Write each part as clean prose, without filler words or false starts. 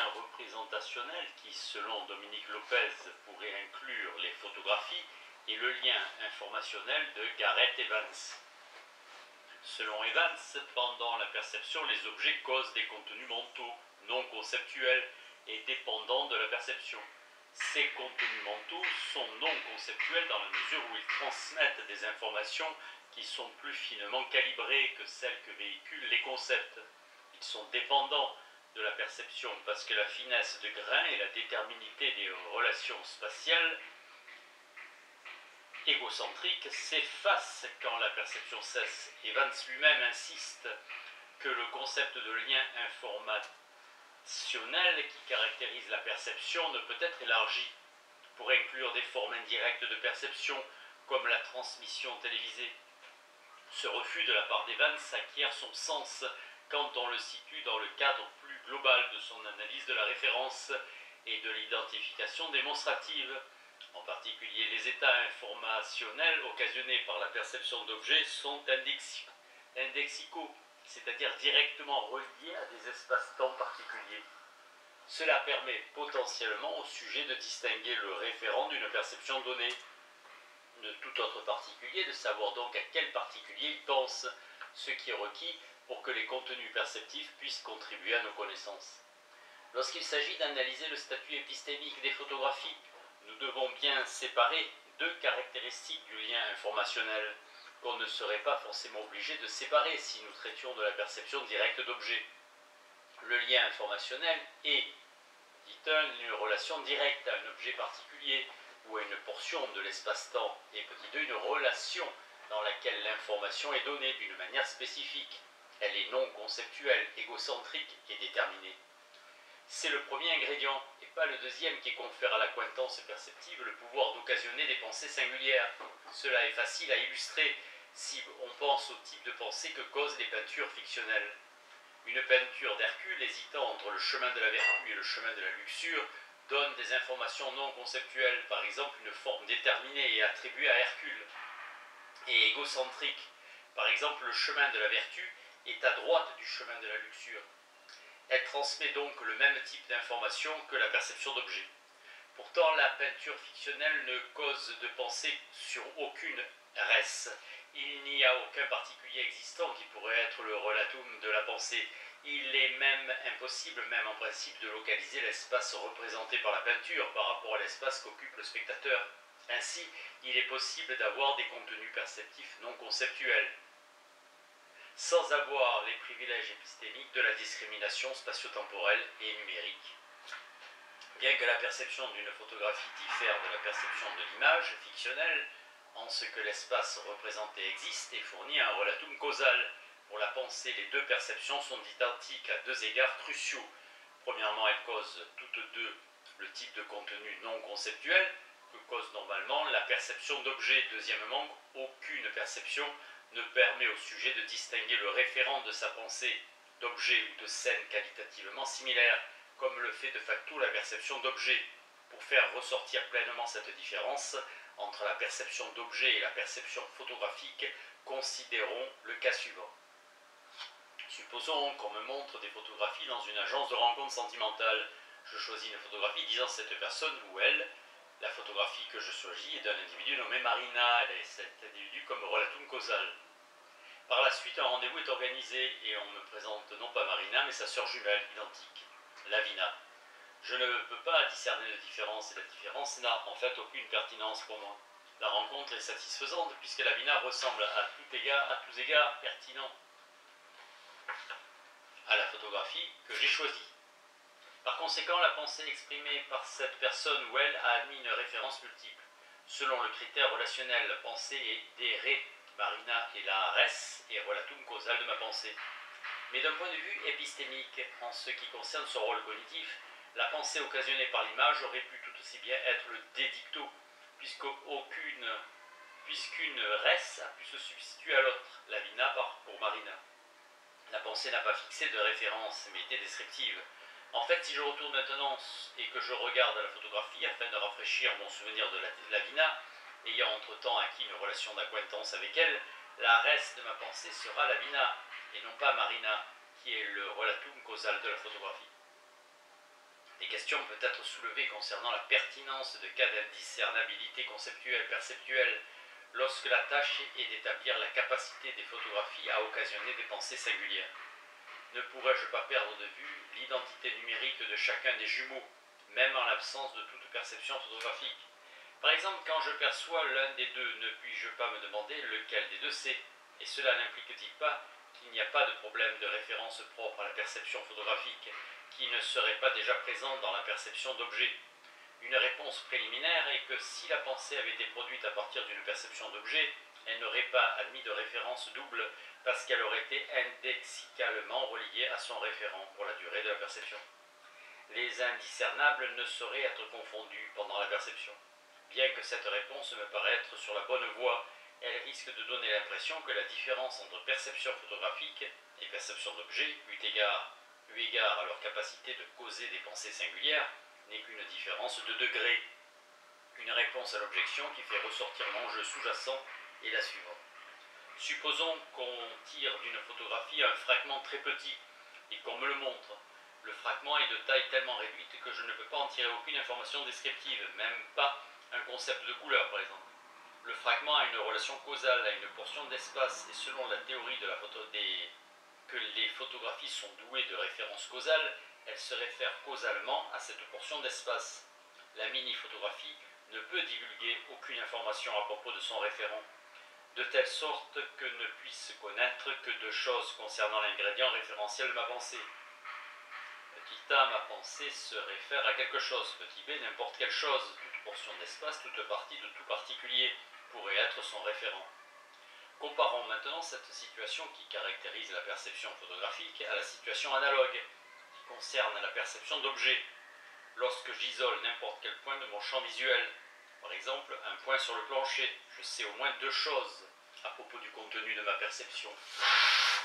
lien représentationnel qui, selon Dominique Lopez, pourrait inclure les photographies est le lien informationnel de Gareth Evans. Selon Evans, pendant la perception, les objets causent des contenus mentaux, non conceptuels et dépendants de la perception. Ces contenus mentaux sont non conceptuels dans la mesure où ils transmettent des informations qui sont plus finement calibrées que celles que véhiculent les concepts. Ils sont dépendants de la perception parce que la finesse de grain et la déterminité des relations spatiales égocentriques s'effacent quand la perception cesse. Evans lui-même insiste que le concept de lien informationnel qui caractérise la perception ne peut être élargi pour inclure des formes indirectes de perception comme la transmission télévisée. Ce refus de la part d'Evans acquiert son sens quand on le situe dans le cadre plus global de son analyse de la référence et de l'identification démonstrative. En particulier, les états informationnels occasionnés par la perception d'objets sont indexicaux, c'est-à-dire directement reliés à des espaces-temps particuliers. Cela permet potentiellement au sujet de distinguer le référent d'une perception donnée de tout autre particulier, de savoir donc à quel particulier il pense, ce qui est requis pour que les contenus perceptifs puissent contribuer à nos connaissances. Lorsqu'il s'agit d'analyser le statut épistémique des photographies, nous devons bien séparer deux caractéristiques du lien informationnel qu'on ne serait pas forcément obligé de séparer si nous traitions de la perception directe d'objets. Le lien informationnel est, dit-on, une relation directe à un objet particulier ou à une portion de l'espace-temps, et petit 2, une relation dans laquelle l'information est donnée d'une manière spécifique. Elle est non conceptuelle, égocentrique et déterminée. C'est le premier ingrédient, et pas le deuxième, qui confère à l'accointance perceptive le pouvoir d'occasionner des pensées singulières. Cela est facile à illustrer si on pense au type de pensée que causent les peintures fictionnelles. Une peinture d'Hercule hésitant entre le chemin de la vertu et le chemin de la luxure donne des informations non conceptuelles, par exemple une forme déterminée et attribuée à Hercule, et égocentrique. Par exemple, le chemin de la vertu est à droite du chemin de la luxure. Elle transmet donc le même type d'information que la perception d'objets. Pourtant, la peinture fictionnelle ne cause de pensée sur aucune res. Il n'y a aucun particulier existant qui pourrait être le relatum de la pensée. Il est même impossible, même en principe, de localiser l'espace représenté par la peinture par rapport à l'espace qu'occupe le spectateur. Ainsi, il est possible d'avoir des contenus perceptifs non conceptuels, sans avoir les privilèges épistémiques de la discrimination spatio-temporelle et numérique. Bien que la perception d'une photographie diffère de la perception de l'image fictionnelle, en ce que l'espace représenté existe et fournit un relatum causal. Pour la pensée, les deux perceptions sont identiques à deux égards cruciaux. Premièrement, elles causent toutes deux le type de contenu non conceptuel que cause normalement la perception d'objet. Deuxièmement, aucune perception ne permet au sujet de distinguer le référent de sa pensée d'objet ou de scène qualitativement similaire, comme le fait de facto la perception d'objet. Pour faire ressortir pleinement cette différence entre la perception d'objet et la perception photographique, considérons le cas suivant. Supposons qu'on me montre des photographies dans une agence de rencontre sentimentale. Je choisis une photographie disant cette personne ou elle. La photographie que je choisis est d'un individu nommé Marina. Elle est cet individu comme relatum causal. Par la suite, un rendez-vous est organisé et on me présente non pas Marina, mais sa sœur jumelle identique, Lavina. Je ne peux pas discerner de différence et la différence n'a en fait aucune pertinence pour moi. La rencontre est satisfaisante puisque Lavina ressemble à tous égards pertinent à la photographie que j'ai choisie. Par conséquent, la pensée exprimée par cette personne ou elle a admis une référence multiple. Selon le critère relationnel, la pensée est des ré. Marina est la res et relatum causal de ma pensée. Mais d'un point de vue épistémique, en ce qui concerne son rôle cognitif, la pensée occasionnée par l'image aurait pu tout aussi bien être le dédicto, puisqu'une res a pu se substituer à l'autre, Lavina pour Marina. La pensée n'a pas fixé de référence, mais était descriptive. En fait, si je retourne maintenant et que je regarde la photographie afin de rafraîchir mon souvenir de Lavina, ayant entre-temps acquis une relation d'acquaintance avec elle, la res de ma pensée sera Lavina, et non pas Marina, qui est le relatum causal de la photographie. Des questions peuvent être soulevées concernant la pertinence de cas d'indiscernabilité conceptuelle perceptuelle lorsque la tâche est d'établir la capacité des photographies à occasionner des pensées singulières. Ne pourrais-je pas perdre de vue l'identité numérique de chacun des jumeaux, même en l'absence de toute perception photographique? Par exemple, quand je perçois l'un des deux, ne puis-je pas me demander lequel des deux c'est? Et cela n'implique-t-il pas qu'il n'y a pas de problème de référence propre à la perception photographique qui ne serait pas déjà présente dans la perception d'objets? Une réponse préliminaire est que si la pensée avait été produite à partir d'une perception d'objet, elle n'aurait pas admis de référence double parce qu'elle aurait été indexicalement reliée à son référent pour la durée de la perception. Les indiscernables ne sauraient être confondus pendant la perception. Bien que cette réponse me paraisse être sur la bonne voie, elle risque de donner l'impression que la différence entre perception photographique et perception d'objet, eu égard à leur capacité de causer des pensées singulières, n'est qu'une différence de degré. Une réponse à l'objection qui fait ressortir l'enjeu sous-jacent est la suivante. Supposons qu'on tire d'une photographie un fragment très petit et qu'on me le montre. Le fragment est de taille tellement réduite que je ne peux pas en tirer aucune information descriptive, même pas un concept de couleur par exemple. Le fragment a une relation causale à une portion d'espace et selon la théorie de la que les photographies sont douées de références causales, elles se réfèrent causalement à cette portion d'espace. La mini-photographie ne peut divulguer aucune information à propos de son référent, de telle sorte que ne puisse connaître que deux choses concernant l'ingrédient référentiel de ma pensée. Petit a, ma pensée se réfère à quelque chose. Petit b, n'importe quelle chose, toute portion d'espace, toute partie de tout particulier pourrait être son référent. Comparons maintenant cette situation qui caractérise la perception photographique à la situation analogue, qui concerne la perception d'objets. Lorsque j'isole n'importe quel point de mon champ visuel, par exemple un point sur le plancher, je sais au moins deux choses à propos du contenu de ma perception.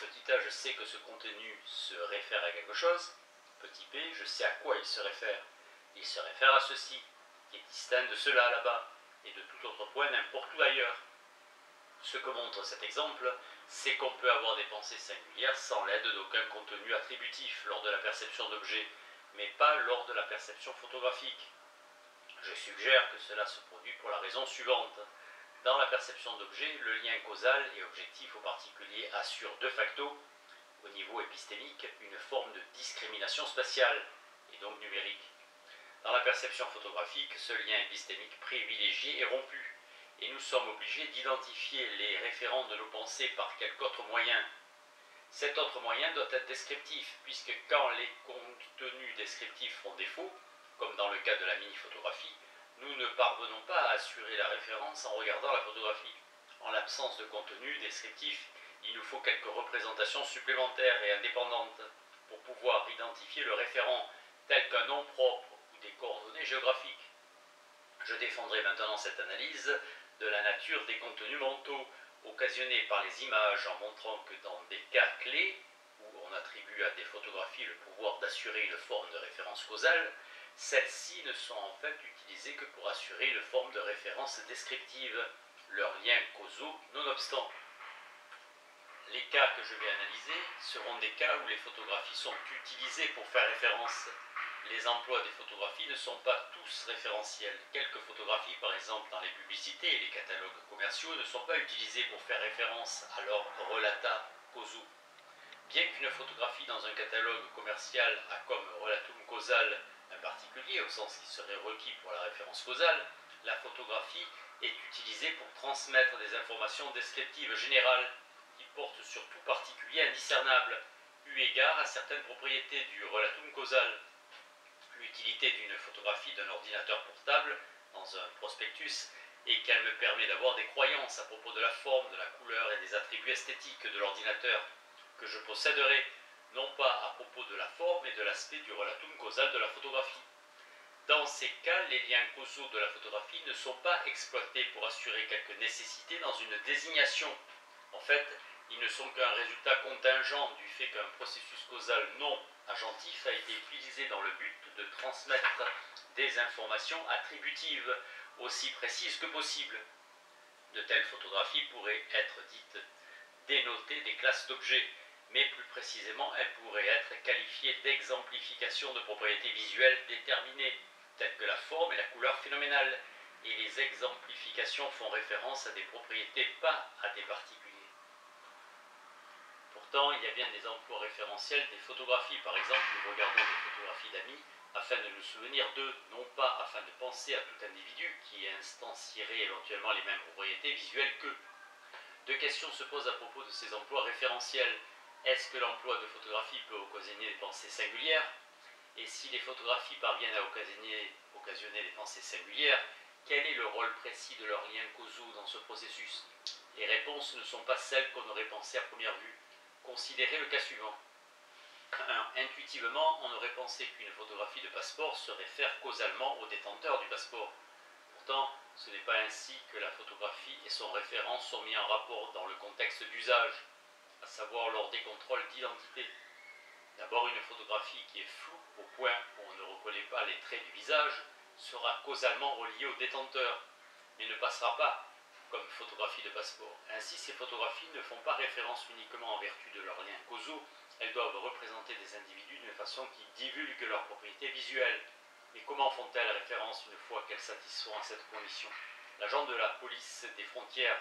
Petit a, je sais que ce contenu se réfère à quelque chose. Petit p, je sais à quoi il se réfère. Il se réfère à ceci, qui est distinct de cela là-bas, et de tout autre point n'importe où ailleurs. Ce que montre cet exemple, c'est qu'on peut avoir des pensées singulières sans l'aide d'aucun contenu attributif lors de la perception d'objets, mais pas lors de la perception photographique. Je suggère que cela se produit pour la raison suivante. Dans la perception d'objets, le lien causal et objectif au particulier assure de facto, au niveau épistémique, une forme de discrimination spatiale, et donc numérique. Dans la perception photographique, ce lien épistémique privilégié est rompu, et nous sommes obligés d'identifier les référents de nos pensées par quelque autre moyen. Cet autre moyen doit être descriptif, puisque quand les contenus descriptifs font défaut, comme dans le cas de la mini-photographie, nous ne parvenons pas à assurer la référence en regardant la photographie. En l'absence de contenu descriptif, il nous faut quelques représentations supplémentaires et indépendantes pour pouvoir identifier le référent tel qu'un nom propre ou des coordonnées géographiques. Je défendrai maintenant cette analyse de la nature des contenus mentaux occasionnés par les images en montrant que dans des cas clés où on attribue à des photographies le pouvoir d'assurer une forme de référence causale, celles-ci ne sont en fait utilisées que pour assurer une forme de référence descriptive, leurs liens causaux nonobstant. Les cas que je vais analyser seront des cas où les photographies sont utilisées pour faire référence. Les emplois des photographies ne sont pas tous référentiels. Quelques photographies, par exemple dans les publicités et les catalogues commerciaux, ne sont pas utilisées pour faire référence à leurs relata causaux. Bien qu'une photographie dans un catalogue commercial a comme relatum causal un particulier, au sens qui serait requis pour la référence causale, la photographie est utilisée pour transmettre des informations descriptives générales qui portent sur tout particulier indiscernable, eu égard à certaines propriétés du relatum causal. L'utilité d'une photographie d'un ordinateur portable dans un prospectus est qu'elle me permet d'avoir des croyances à propos de la forme, de la couleur et des attributs esthétiques de l'ordinateur que je posséderai, non pas à propos de la forme et de l'aspect du relatum causal de la photographie. Dans ces cas, les liens causaux de la photographie ne sont pas exploités pour assurer quelque nécessité dans une désignation. En fait, ils ne sont qu'un résultat contingent du fait qu'un processus causal non agentif a été utilisé dans le but de transmettre des informations attributives aussi précises que possible. De telles photographies pourraient être dites dénoter des classes d'objets, mais plus précisément, elle pourrait être qualifiée d'exemplification de propriétés visuelles déterminées, telles que la forme et la couleur phénoménale. Et les exemplifications font référence à des propriétés, pas à des particuliers. Pourtant, il y a bien des emplois référentiels des photographies. Par exemple, nous regardons des photographies d'amis afin de nous souvenir d'eux, non pas afin de penser à tout individu qui instancierait éventuellement les mêmes propriétés visuelles qu'eux. Deux questions se posent à propos de ces emplois référentiels. Est-ce que l'emploi de photographie peut occasionner des pensées singulières? Et si les photographies parviennent à occasionner des pensées singulières, quel est le rôle précis de leurs liens causaux dans ce processus? Les réponses ne sont pas celles qu'on aurait pensées à première vue. Considérez le cas suivant. 1. Intuitivement, on aurait pensé qu'une photographie de passeport se réfère causalement au détenteur du passeport. Pourtant, ce n'est pas ainsi que la photographie et son référent sont mis en rapport dans le contexte d'usage, à savoir lors des contrôles d'identité. D'abord, une photographie qui est floue au point où on ne reconnaît pas les traits du visage sera causalement reliée au détenteur, mais ne passera pas comme photographie de passeport. Ainsi, ces photographies ne font pas référence uniquement en vertu de leurs liens causaux, elles doivent représenter des individus d'une façon qui divulgue leurs propriétés visuelles. Mais comment font-elles référence une fois qu'elles satisfont à cette condition? L'agent de la police des frontières,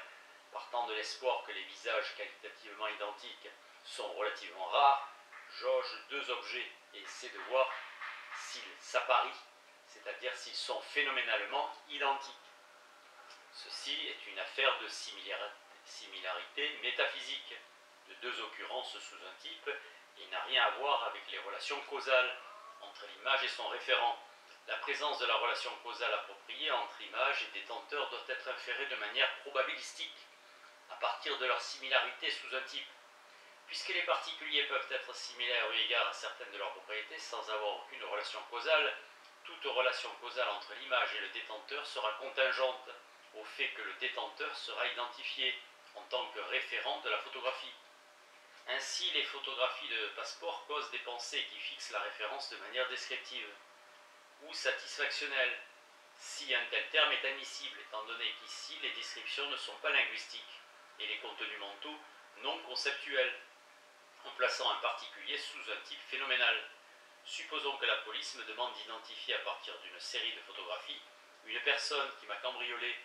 partant de l'espoir que les visages qualitativement identiques sont relativement rares, jauge deux objets et essaie de voir s'ils s'apparient, c'est-à-dire s'ils sont phénoménalement identiques. Ceci est une affaire de similarité métaphysique, de deux occurrences sous un type, et n'a rien à voir avec les relations causales entre l'image et son référent. La présence de la relation causale appropriée entre image et détenteur doit être inférée de manière probabilistique, à partir de leur similarité sous un type. Puisque les particuliers peuvent être similaires eu égard à certaines de leurs propriétés sans avoir aucune relation causale, toute relation causale entre l'image et le détenteur sera contingente au fait que le détenteur sera identifié en tant que référent de la photographie. Ainsi, les photographies de passeport causent des pensées qui fixent la référence de manière descriptive ou satisfactionnelle, si un tel terme est admissible, étant donné qu'ici les descriptions ne sont pas linguistiques et les contenus mentaux non conceptuels, en plaçant un particulier sous un type phénoménal. Supposons que la police me demande d'identifier à partir d'une série de photographies une personne qui m'a cambriolé.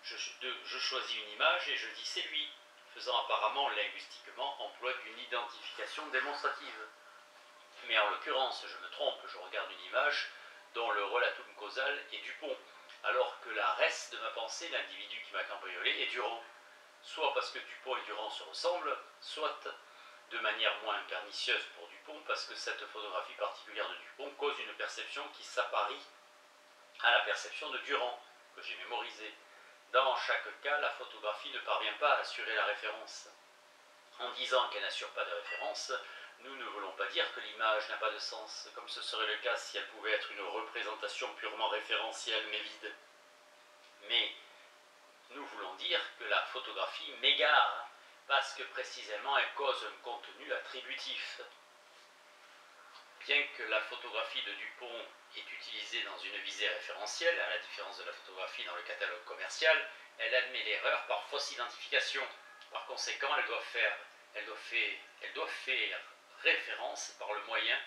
Je choisis une image et je dis c'est lui, faisant apparemment linguistiquement emploi d'une identification démonstrative. Mais en l'occurrence, je me trompe, je regarde une image dont le relatum causal est Dupont, alors que la res de ma pensée, l'individu qui m'a cambriolé, est Durand. Soit parce que Dupont et Durand se ressemblent, soit de manière moins pernicieuse pour Dupont, parce que cette photographie particulière de Dupont cause une perception qui s'apparie à la perception de Durand, que j'ai mémorisée. Dans chaque cas, la photographie ne parvient pas à assurer la référence. En disant qu'elle n'assure pas de référence, nous ne voulons pas dire que l'image n'a pas de sens, comme ce serait le cas si elle pouvait être une représentation purement référentielle mais vide. Mais nous voulons dire que la photographie m'égare, parce que précisément elle cause un contenu attributif. Bien que la photographie de Dupont est utilisée dans une visée référentielle, à la différence de la photographie dans le catalogue commercial, elle admet l'erreur par fausse identification. Par conséquent, elle doit faire référence par le moyen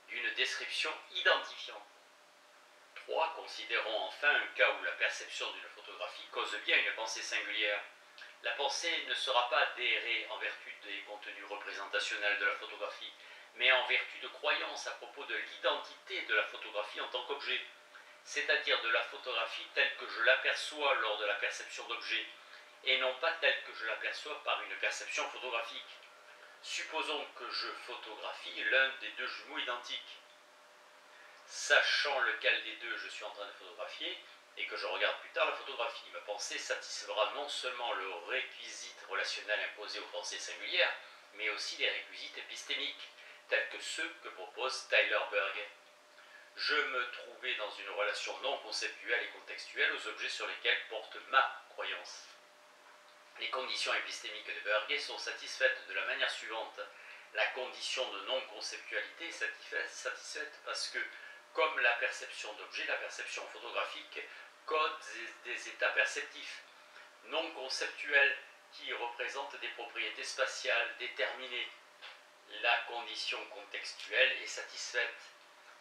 d'une description identifiante. 3. Considérons enfin un cas où la perception d'une photographie cause bien une pensée singulière. La pensée ne sera pas adhérée en vertu des contenus représentationnels de la photographie, mais en vertu de croyances à propos de l'identité de la photographie en tant qu'objet, c'est-à-dire de la photographie telle que je l'aperçois lors de la perception d'objet, et non pas telle que je l'aperçois par une perception photographique. Supposons que je photographie l'un des deux jumeaux identiques. Sachant lequel des deux je suis en train de photographier, et que je regarde plus tard la photographie, ma pensée satisfera non seulement le réquisite relationnel imposé aux pensées singulières, mais aussi les réquisites épistémiques, tels que ceux que propose Tyler Berg. Je me trouvais dans une relation non conceptuelle et contextuelle aux objets sur lesquels porte ma croyance. Les conditions épistémiques de Berg sont satisfaites de la manière suivante. La condition de non-conceptualité est satisfaite parce que, comme la perception d'objet, la perception photographique code des états perceptifs non conceptuels qui représentent des propriétés spatiales déterminées. La condition contextuelle est satisfaite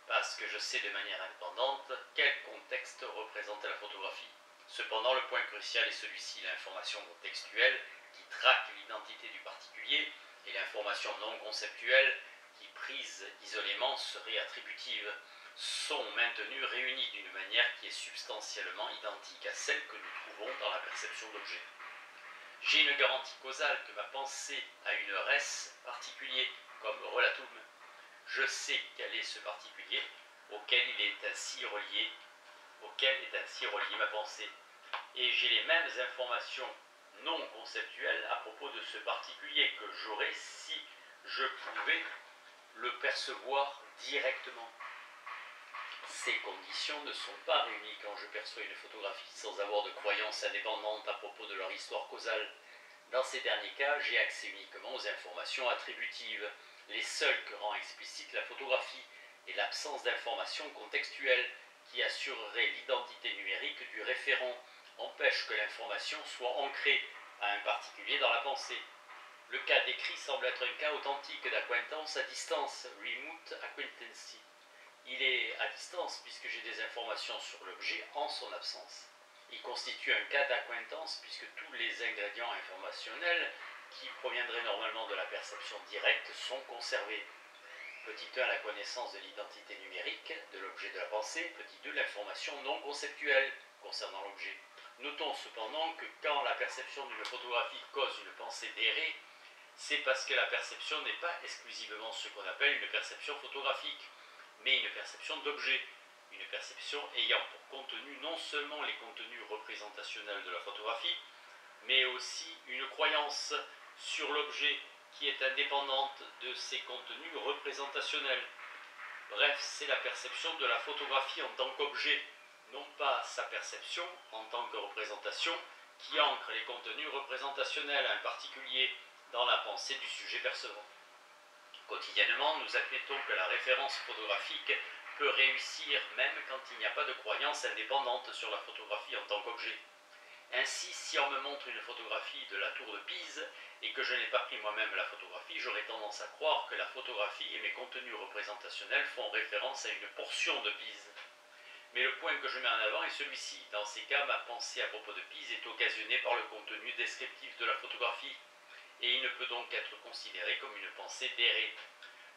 parce que je sais de manière indépendante quel contexte représente la photographie. Cependant, le point crucial est celui-ci, l'information contextuelle qui traque l'identité du particulier et l'information non conceptuelle qui, prise isolément, serait attributive, sont maintenues réunies d'une manière qui est substantiellement identique à celle que nous trouvons dans la perception d'objets. J'ai une garantie causale que ma pensée a une res particulier comme relatum. Je sais quel est ce particulier auquel est ainsi relié ma pensée. Et j'ai les mêmes informations non conceptuelles à propos de ce particulier que j'aurais si je pouvais le percevoir directement. Ces conditions ne sont pas réunies quand je perçois une photographie sans avoir de croyance indépendante à propos de leur histoire causale. Dans ces derniers cas, j'ai accès uniquement aux informations attributives, les seules que rend explicite la photographie, et l'absence d'informations contextuelles qui assureraient l'identité numérique du référent empêche que l'information soit ancrée à un particulier dans la pensée. Le cas décrit semble être un cas authentique d'acquaintance à distance, remote acquaintancy. Il est à distance puisque j'ai des informations sur l'objet en son absence. Il constitue un cas d'acquaintance puisque tous les ingrédients informationnels qui proviendraient normalement de la perception directe sont conservés. Petit 1, la connaissance de l'identité numérique de l'objet de la pensée. Petit 2, l'information non conceptuelle concernant l'objet. Notons cependant que quand la perception d'une photographie cause une pensée d'errer, c'est parce que la perception n'est pas exclusivement ce qu'on appelle une perception photographique, mais une perception d'objet, une perception ayant pour contenu non seulement les contenus représentationnels de la photographie, mais aussi une croyance sur l'objet qui est indépendante de ses contenus représentationnels. Bref, c'est la perception de la photographie en tant qu'objet, non pas sa perception en tant que représentation, qui ancre les contenus représentationnels, en particulier dans la pensée du sujet percevant. Quotidiennement, nous admettons que la référence photographique peut réussir même quand il n'y a pas de croyance indépendante sur la photographie en tant qu'objet. Ainsi, si on me montre une photographie de la tour de Pise et que je n'ai pas pris moi-même la photographie, j'aurais tendance à croire que la photographie et mes contenus représentationnels font référence à une portion de Pise. Mais le point que je mets en avant est celui-ci. Dans ces cas, ma pensée à propos de Pise est occasionnée par le contenu descriptif de la photographie, et il ne peut donc être considéré comme une pensée d'errer.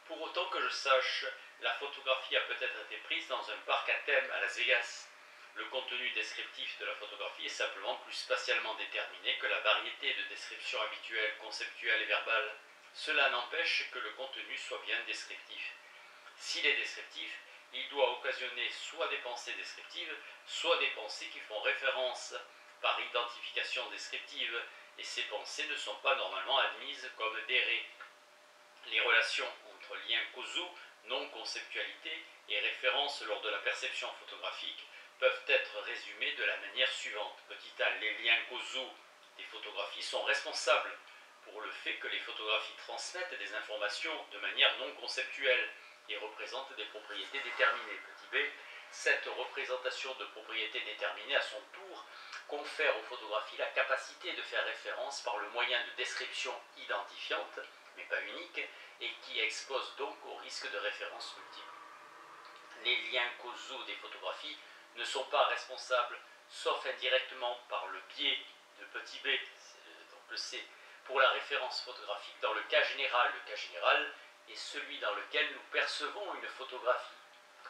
Pour autant que je sache, la photographie a peut-être été prise dans un parc à thème à Las Vegas. Le contenu descriptif de la photographie est simplement plus spatialement déterminé que la variété de descriptions habituelles, conceptuelles et verbales. Cela n'empêche que le contenu soit bien descriptif. S'il est descriptif, il doit occasionner soit des pensées descriptives, soit des pensées qui font référence par identification descriptive, et ces pensées ne sont pas normalement admises comme d'errer. Les relations entre liens causaux, non-conceptualité et référence lors de la perception photographique peuvent être résumés de la manière suivante. Petit a, les liens causaux des photographies sont responsables pour le fait que les photographies transmettent des informations de manière non conceptuelle et représentent des propriétés déterminées. Petit b, cette représentation de propriétés déterminées à son tour confère aux photographies la capacité de faire référence par le moyen de description identifiante, mais pas unique, et qui expose donc au risque de référence multiple. Les liens causaux des photographies ne sont pas responsables, sauf indirectement par le biais de petit b, donc le C, pour la référence photographique dans le cas général. Le cas général est celui dans lequel nous percevons une photographie,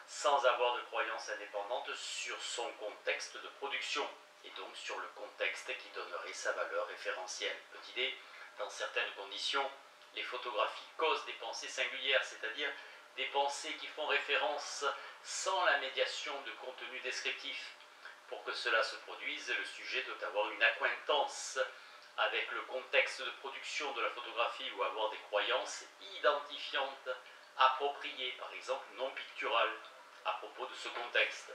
sans avoir de croyance indépendante sur son contexte de production, et donc sur le contexte qui donnerait sa valeur référentielle. Petit d, dans certaines conditions, les photographies causent des pensées singulières, c'est-à-dire des pensées qui font référence sans la médiation de contenu descriptif. Pour que cela se produise, le sujet doit avoir une acquaintance avec le contexte de production de la photographie ou avoir des croyances identifiantes, appropriées, par exemple non picturales, à propos de ce contexte.